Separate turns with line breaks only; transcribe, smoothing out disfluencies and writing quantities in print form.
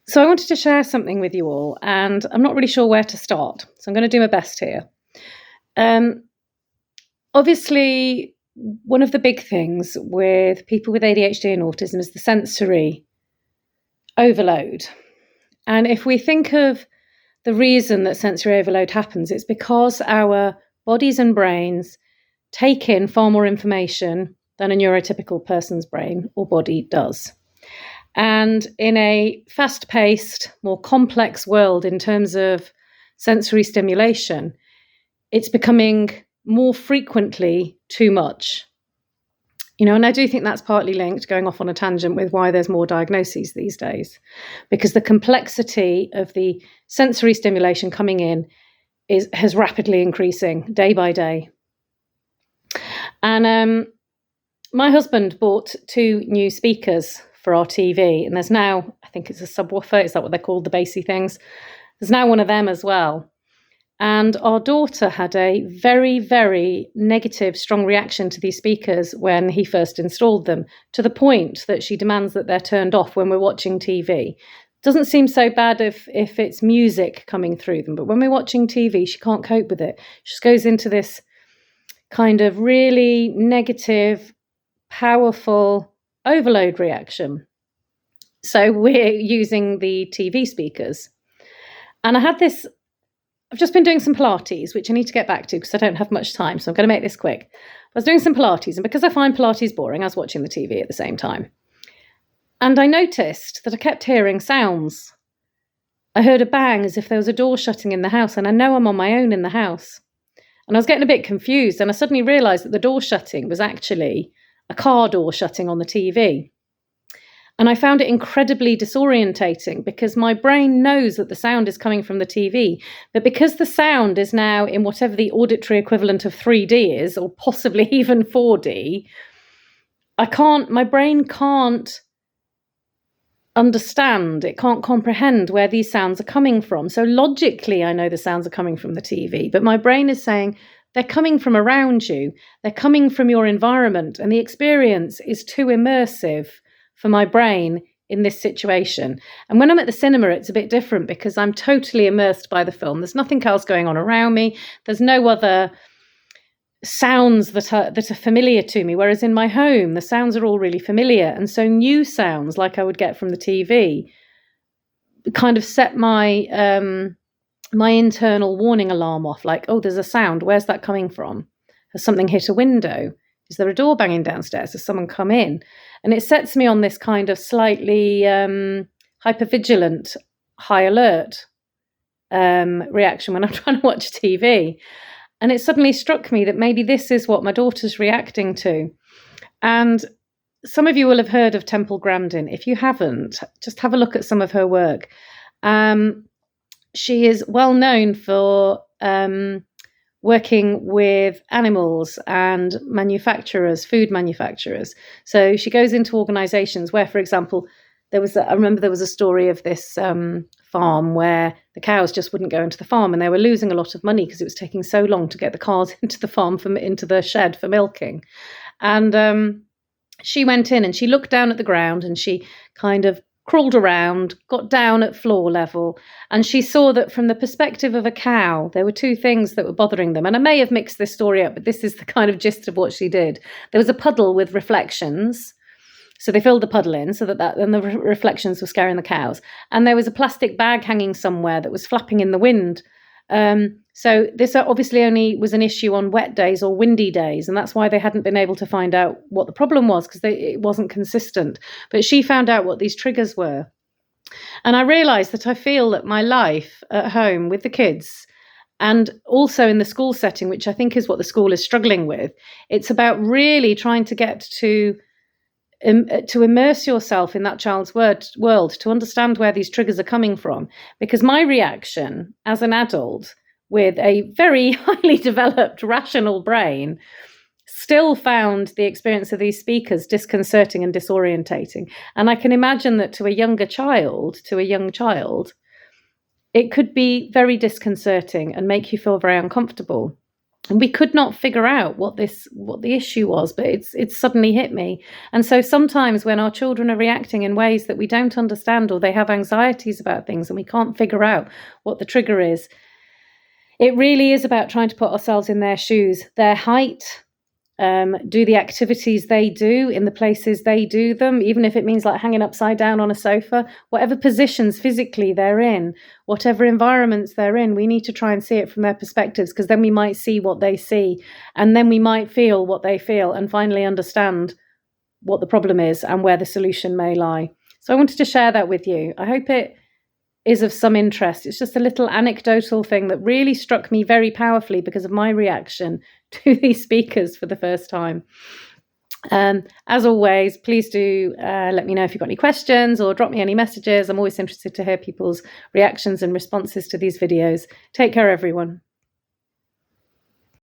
So I wanted to share something with you all, and I'm not really sure where to start. So I'm going to do my best here. Um, Obviously, one of the big things with people with ADHD and autism is the sensory overload. And if we think of the reason that sensory overload happens, it's because our bodies and brains take in far more information than a neurotypical person's brain or body does. And in a fast paced, more complex world in terms of sensory stimulation, it's becoming more frequently too much. And I do think that's partly linked, going off on a tangent, with why there's more diagnoses these days, because the complexity of the sensory stimulation coming in has rapidly increasing day by day. And my husband bought 2 new speakers for our TV, and there's now, I think it's a subwoofer, is that what they're called, the bassy things? There's now one of them as well. And our daughter had a very, very negative, strong reaction to these speakers when he first installed them, to the point that she demands that they're turned off when we're watching TV. Doesn't seem so bad if it's music coming through them, but when we're watching TV, she can't cope with it. She just goes into this kind of really negative, powerful overload reaction. So we're using the TV speakers. And I've just been doing some Pilates, which I need to get back to because I don't have much time, so I'm going to make this quick. I was doing some Pilates, and because I find Pilates boring, I was watching the TV at the same time. And I noticed that I kept hearing sounds. I heard a bang as if there was a door shutting in the house, and I know I'm on my own in the house. And I was getting a bit confused, and I suddenly realised that the door shutting was actually a car door shutting on the TV. And I found it incredibly disorientating because my brain knows that the sound is coming from the TV, but because the sound is now in whatever the auditory equivalent of 3D is, or possibly even 4D, my brain can't understand, it can't comprehend where these sounds are coming from. So logically, I know the sounds are coming from the TV, but my brain is saying they're coming from around you, they're coming from your environment, and the experience is too immersive for my brain in this situation. And when I'm at the cinema, it's a bit different because I'm totally immersed by the film. There's nothing else going on around me. There's no other sounds that are familiar to me. Whereas in my home, the sounds are all really familiar. And so new sounds like I would get from the TV kind of set my my internal warning alarm off, like, oh, there's a sound. Where's that coming from? Has something hit a window? Is there a door banging downstairs? Has someone come in? And it sets me on this kind of slightly hypervigilant, high alert reaction when I'm trying to watch TV. And it suddenly struck me that maybe this is what my daughter's reacting to. And some of you will have heard of Temple Grandin. If you haven't, just have a look at some of her work. She is well known for working with animals and manufacturers, food manufacturers. So she goes into organizations where, for example, I remember there was a story of this farm where the cows just wouldn't go into the farm, and they were losing a lot of money because it was taking so long to get the cows into the farm, into the shed for milking. And she went in and she looked down at the ground and she kind of crawled around, got down at floor level, and she saw that from the perspective of a cow, there were 2 things that were bothering them. And I may have mixed this story up, but this is the kind of gist of what she did. There was a puddle with reflections. So they filled the puddle in so that and the reflections were scaring the cows. And there was a plastic bag hanging somewhere that was flapping in the wind. So this obviously only was an issue on wet days or windy days, and that's why they hadn't been able to find out what the problem was, because it wasn't consistent. But she found out what these triggers were. And I realised that I feel that my life at home with the kids, and also in the school setting, which I think is what the school is struggling with, it's about really trying to get to immerse yourself in that child's world, to understand where these triggers are coming from. Because my reaction as an adult with a very highly developed rational brain still found the experience of these speakers disconcerting and disorientating. And I can imagine that to a young child, it could be very disconcerting and make you feel very uncomfortable. And we could not figure out what the issue was, but it's suddenly hit me. And so sometimes when our children are reacting in ways that we don't understand, or they have anxieties about things and we can't figure out what the trigger is, it really is about trying to put ourselves in their shoes, their height, do the activities they do in the places they do them, even if it means like hanging upside down on a sofa, whatever positions physically they're in, whatever environments they're in, we need to try and see it from their perspectives, because then we might see what they see, and then we might feel what they feel, and finally understand what the problem is and where the solution may lie. So I wanted to share that with you. I hope it is of some interest. It's just a little anecdotal thing that really struck me very powerfully because of my reaction to these speakers for the first time. As always, please do let me know if you've got any questions or drop me any messages. I'm always interested to hear people's reactions and responses to these videos. Take care, everyone.